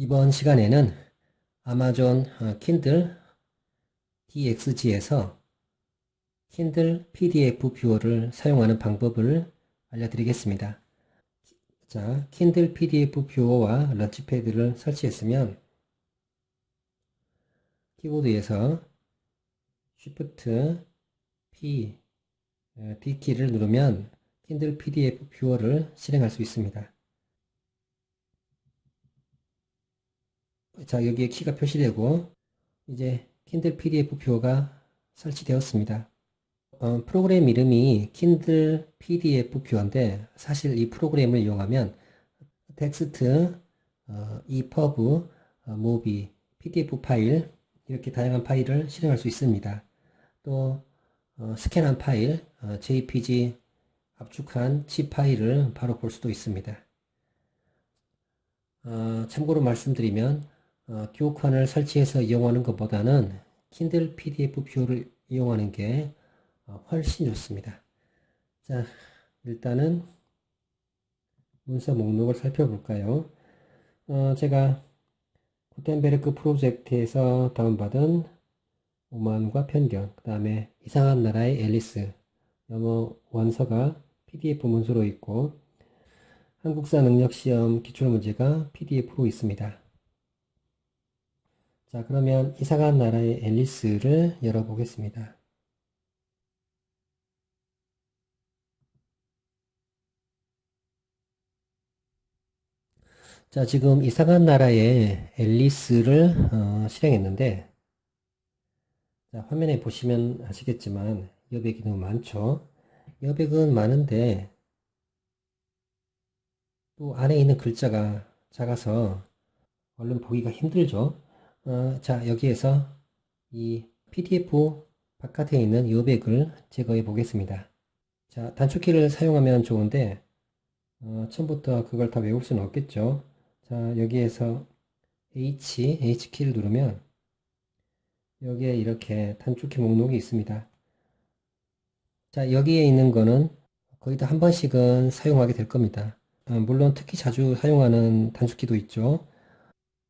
이번 시간에는 아마존 킨들 DXG에서 킨들 PDF 뷰어를 사용하는 방법을 알려드리겠습니다. 자, 킨들 PDF 뷰어와 런치패드를 설치했으면 키보드에서 Shift P, D키를 누르면 킨들 PDF 뷰어를 실행할 수 있습니다. 자, 여기에 키가 표시되고 이제 킨들 PDF 뷰어가 설치되었습니다. 프로그램 이름이 킨들 PDF 뷰어인데 사실 이 프로그램을 이용하면 텍스트, EPUB, 모비, PDF 파일 이렇게 다양한 파일을 실행할 수 있습니다. 또 스캔한 파일, JPG 압축한 칩 파일을 바로 볼 수도 있습니다. 참고로 말씀드리면 교육환을 설치해서 이용하는 것보다는 킨들 PDF 뷰어를 이용하는 게 훨씬 좋습니다. 자, 일단은 문서 목록을 살펴볼까요? 제가 구텐베르크 프로젝트에서 다운받은 오만과 편견, 그 다음에 이상한 나라의 앨리스 영어 원서가 PDF 문서로 있고 한국사 능력시험 기출문제가 PDF로 있습니다. 자, 그러면 이상한 나라의 앨리스를 열어보겠습니다. 자, 지금 이상한 나라의 앨리스를 실행했는데 자, 화면에 보시면 아시겠지만 여백이 너무 많죠. 여백은 많은데 또 안에 있는 글자가 작아서 얼른 보기가 힘들죠. 자, 여기에서 이 PDF 바깥에 있는 여백을 제거해 보겠습니다. 자, 단축키를 사용하면 좋은데 처음부터 그걸 다 외울 수는 없겠죠. 자, 여기에서 H키를 누르면 여기에 이렇게 단축키 목록이 있습니다. 자, 여기에 있는 거는 거의 다 한 번씩은 사용하게 될 겁니다. 물론 특히 자주 사용하는 단축키도 있죠.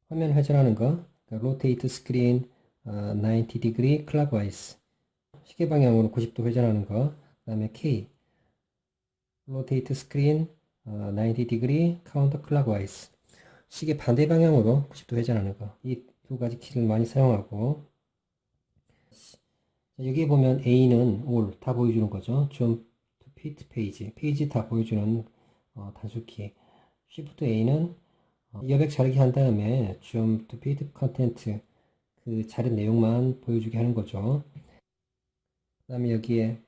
화면 회전하는 거, Rotate Screen 90 degree clockwise, 시계 방향으로 90도 회전하는 거, 그 다음에 K, Rotate Screen 90 degree counterclockwise, 시계 반대 방향으로 90도 회전하는 거. 이 두 가지 키를 많이 사용하고 여기 보면 A는 all 다 보여주는 거죠. Jump to fit page, 페이지 다 보여주는 단축키. Shift A는 여백 자르기 한 다음에 Jump to fit content 그 자른 내용만 보여주게 하는 거죠. 그 다음에 여기에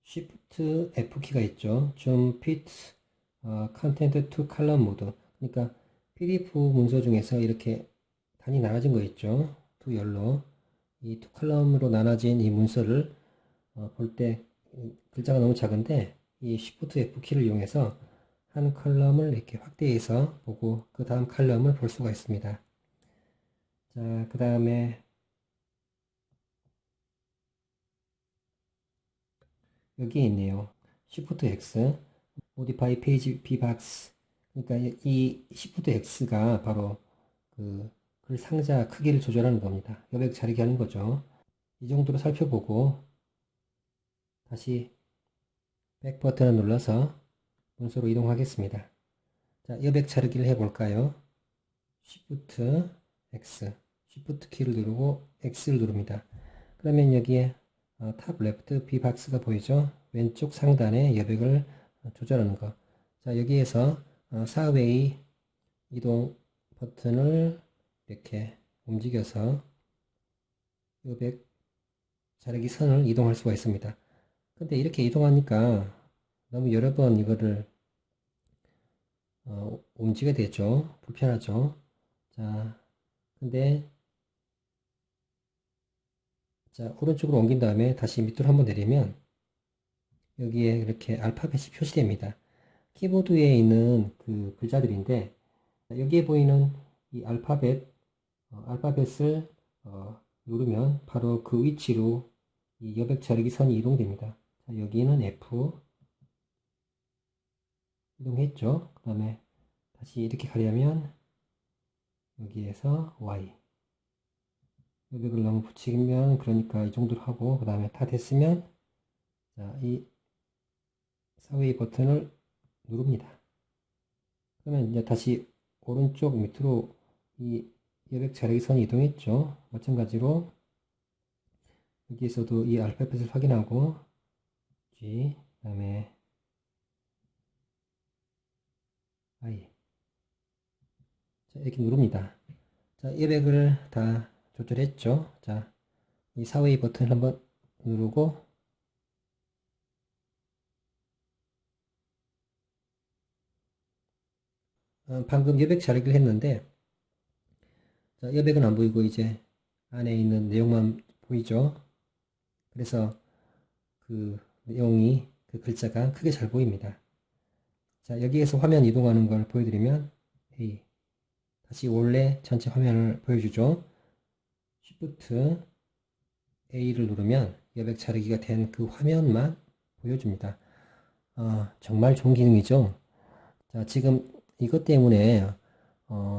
Shift F키가 있죠. Jump fit content to column mode. 그러니까 PDF 문서 중에서 이렇게 단이 나눠진 거 있죠. 두 열로. 이 두 컬럼으로 나눠진 이 문서를 볼 때 글자가 너무 작은데 이 Shift F키를 이용해서 한 컬럼을 이렇게 확대해서 보고 그 다음 컬럼을 볼 수가 있습니다. 자, 그 다음에 여기에 있네요. Shift X, Modify Page Bbox. 그러니까 이 Shift X가 바로 그 글 상자 크기를 조절하는 겁니다. 여백 자르기 하는 거죠. 이 정도로 살펴보고 다시 백 버튼을 눌러서 문서로 이동하겠습니다. 자, 여백 자르기를 해볼까요? Shift X, Shift 키를 누르고 X를 누릅니다. 그러면 여기에 탑 레프트 B박스가 보이죠? 왼쪽 상단에 여백을 조절하는 거. 자, 여기에서 사웨이 이동 버튼을 이렇게 움직여서 여백 자르기 선을 이동할 수가 있습니다. 근데 이렇게 이동하니까 너무 여러 번 이거를 움직여야 되죠. 불편하죠. 자, 근데 자, 오른쪽으로 옮긴 다음에 다시 밑으로 한번 내리면 여기에 이렇게 알파벳이 표시됩니다. 키보드에 있는 그 글자들인데 여기에 보이는 이 알파벳을 누르면 바로 그 위치로 이 여백 자르기 선이 이동됩니다. 자, 여기는 F 이동했죠. 그 다음에 다시 이렇게 가려면 여기에서 Y. 요백을 너무 붙이면 그러니까 이 정도로 하고 그 다음에 다 됐으면 자, 이 사웨이 버튼을 누릅니다. 그러면 이제 다시 오른쪽 밑으로 이 여백 자르기 선이 이동했죠. 마찬가지로 여기에서도 이 알파벳을 확인하고 G, 그 다음에 I. 자, 이렇게 누릅니다. 자, 여백을 다 조절했죠. 자, 이 사웨이 버튼 한번 누르고 방금 여백 자르기를 했는데 자, 여백은 안 보이고 이제 안에 있는 내용만 보이죠. 그래서 그 내용이 그 글자가 크게 잘 보입니다. 자, 여기에서 화면 이동하는 걸 보여드리면 A. 다시 원래 전체 화면을 보여주죠. Shift A를 누르면 여백 자르기가 된 그 화면만 보여줍니다. 정말 좋은 기능이죠. 자, 지금 이것 때문에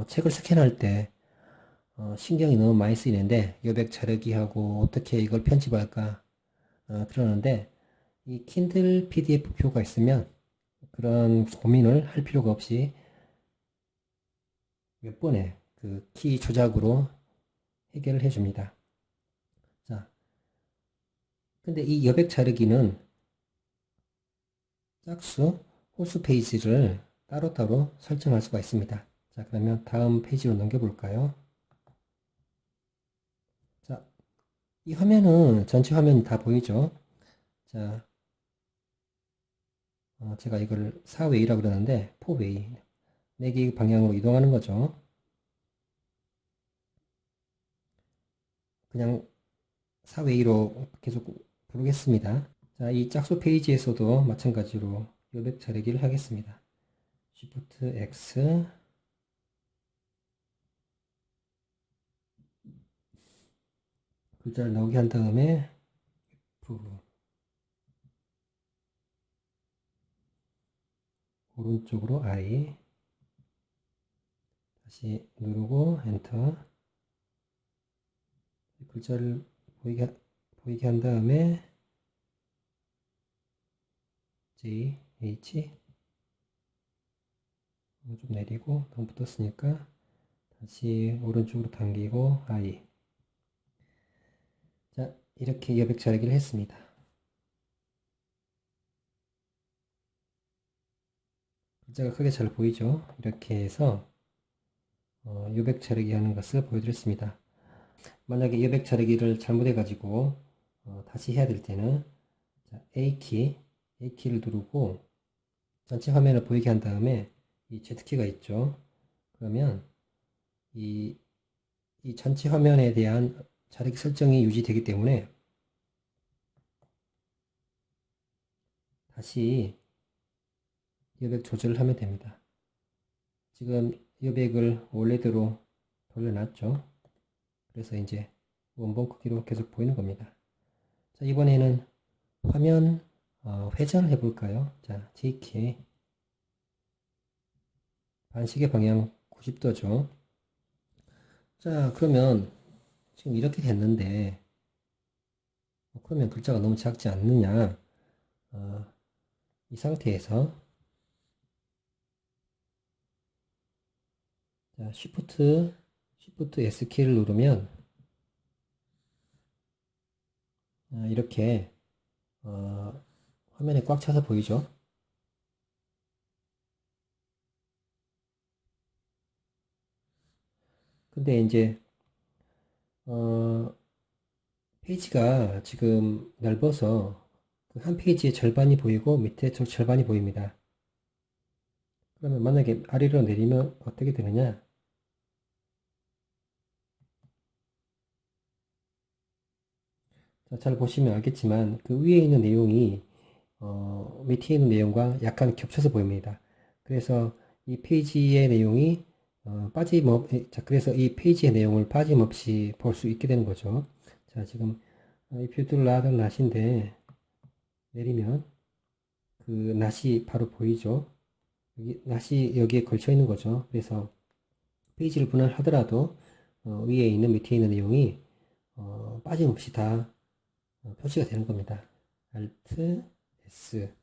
책을 스캔할 때 신경이 너무 많이 쓰이는데 여백 자르기하고 어떻게 이걸 편집할까 그러는데 이 킨들 PDF 표가 있으면 그런 고민을 할 필요가 없이 몇 번의 그 키 조작으로 해결을 해줍니다. 자, 근데 이 여백 자르기는 짝수, 홀수 페이지를 따로따로 설정할 수가 있습니다. 자, 그러면 다음 페이지로 넘겨볼까요? 자, 이 화면은 전체 화면이 다 보이죠? 자, 제가 이걸 4웨이라고 그러는데 4웨이, 4개 방향으로 이동하는 거죠. 그냥 4웨이로 계속 부르겠습니다. 자, 이 짝수 페이지에서도 마찬가지로 여백 자르기를 하겠습니다. Shift X 글자를 나오게 한 다음에 F 오른쪽으로 I 다시 누르고 엔터 글자를 보이게 한 다음에 J, H 좀 내리고 너무 붙었으니까 다시 오른쪽으로 당기고 I. 자, 이렇게 여백 자르기를 했습니다. 글자가 크게 잘 보이죠? 이렇게 해서 여백 자르기 하는 것을 보여드렸습니다. 만약에 여백 자르기를 잘못해 가지고 다시 해야 될 때는 자, A키를 누르고 전체 화면을 보이게 한 다음에 이 Z키가 있죠. 그러면 이 전체 화면에 대한 자르기 설정이 유지되기 때문에 다시 여백 조절을 하면 됩니다. 지금 여백을 원래대로 돌려놨죠. 그래서 이제 원본 크기로 계속 보이는 겁니다. 자, 이번에는 화면 회전을 해볼까요? 자, J키 반시계 방향 90도죠. 자, 그러면 지금 이렇게 됐는데 그러면 글자가 너무 작지 않느냐? 이 상태에서 자, Shift S키를 누르면 이렇게 화면에 꽉 차서 보이죠? 근데 이제 페이지가 지금 넓어서 그 한 페이지의 절반이 보이고 밑에 절반이 보입니다. 그러면 만약에 아래로 내리면 어떻게 되느냐? 자, 잘 보시면 알겠지만 그 위에 있는 내용이 밑에 있는 내용과 약간 겹쳐서 보입니다. 그래서 이 페이지의 내용이 자, 그래서 이 페이지의 내용을 빠짐없이 볼 수 있게 되는 거죠. 자, 지금 if you do not 낫인데 내리면 그 낫이 바로 보이죠. 낫이 여기에 걸쳐 있는 거죠. 그래서 페이지를 분할하더라도 위에 있는 밑에 있는 내용이 빠짐없이 다 표시가 되는 겁니다. Alt S.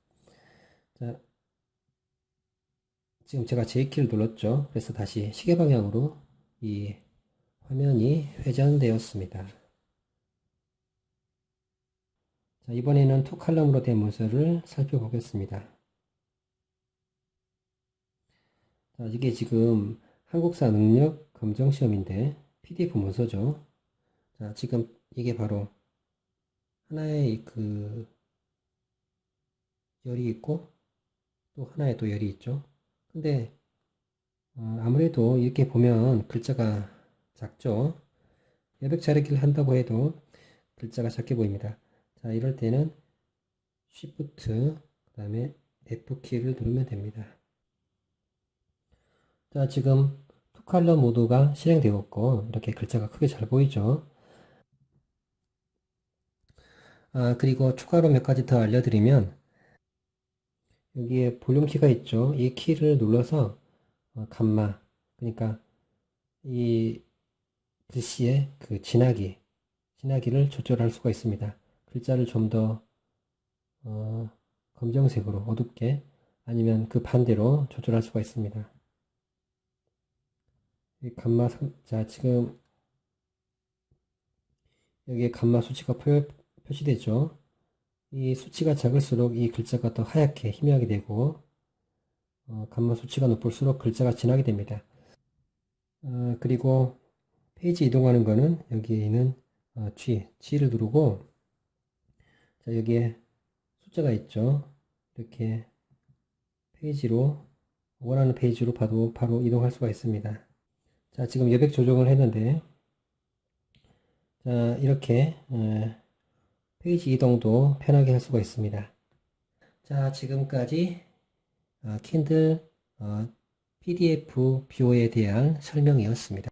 자, 지금 제가 J키를 눌렀죠. 그래서 다시 시계 방향으로 이 화면이 회전되었습니다. 자, 이번에는 투 칼럼으로 된 문서를 살펴보겠습니다. 자, 이게 지금 한국사 능력 검정 시험인데 PDF 문서죠. 자, 지금 이게 바로 하나의 그 열이 있고 또 하나의 또 열이 있죠. 근데 아무래도 이렇게 보면 글자가 작죠. 여백 자르기를 한다고 해도 글자가 작게 보입니다. 자, 이럴 때는 Shift 그 다음에 F키를 누르면 됩니다. 자, 지금 투 컬러 모드가 실행되었고 이렇게 글자가 크게 잘 보이죠. 그리고 추가로 몇 가지 더 알려드리면 여기에 볼륨 키가 있죠. 이 키를 눌러서 감마, 그러니까 이 글씨의 그 진하기를 조절할 수가 있습니다. 글자를 좀 더 검정색으로 어둡게 아니면 그 반대로 조절할 수가 있습니다. 이 감마 자, 지금 여기에 감마 수치가 표시되죠. 이 수치가 작을수록 이 글자가 더 하얗게 희미하게 되고 감마 수치가 높을수록 글자가 진하게 됩니다. 그리고 페이지 이동하는 거는 여기에 있는 G를 누르고 자, 여기에 숫자가 있죠. 이렇게 페이지로 원하는 페이지로 바로 이동할 수가 있습니다. 자, 지금 여백 조정을 했는데 자, 이렇게 페이지 이동도 편하게 할 수가 있습니다. 자, 지금까지 킨들 PDF 뷰어에 대한 설명이었습니다.